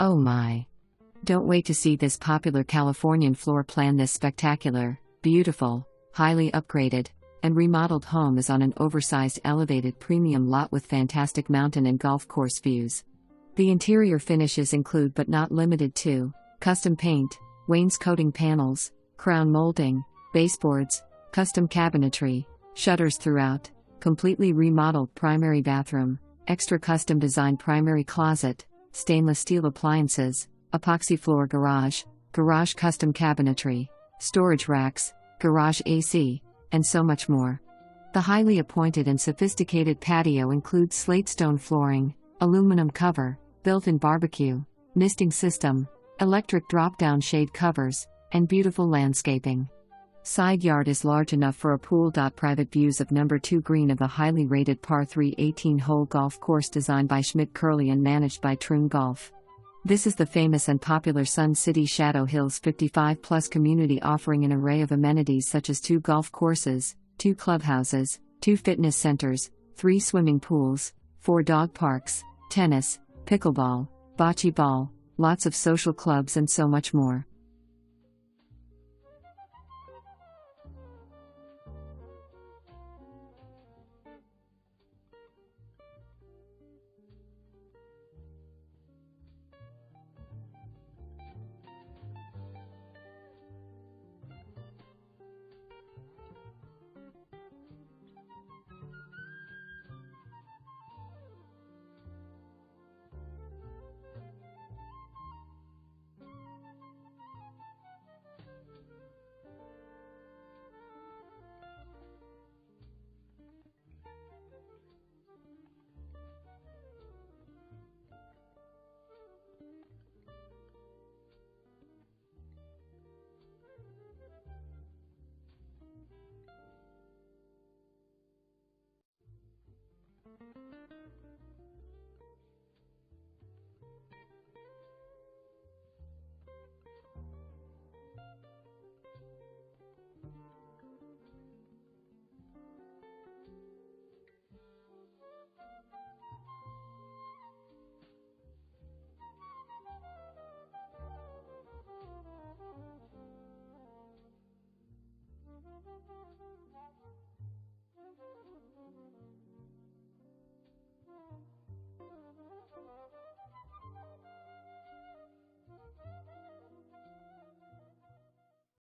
Oh my! Don't wait to see this popular Californian floor plan. This spectacular, beautiful, highly upgraded, and remodeled home is on an oversized elevated premium lot with fantastic mountain and golf course views. The interior finishes include but not limited to custom paint, wainscoting panels, crown molding, baseboards, custom cabinetry, shutters throughout, completely remodeled primary bathroom, extra custom designed primary closet, stainless steel appliances, epoxy floor garage custom cabinetry, storage racks, garage AC, and so much more. The highly appointed and sophisticated patio includes slatestone flooring, aluminum cover, built-in barbecue, misting system, electric drop-down shade covers, and beautiful landscaping. Side yard is large enough for a pool.Private views of number 2 green of the highly rated par 3 18-hole golf course designed by Schmidt-Curley and managed by Troon Golf. This is the famous and popular Sun City Shadow Hills 55+ community, offering an array of amenities such as 2 golf courses, 2 clubhouses, 2 fitness centers, 3 swimming pools, 4 dog parks, tennis, pickleball, bocce ball, lots of social clubs and so much more.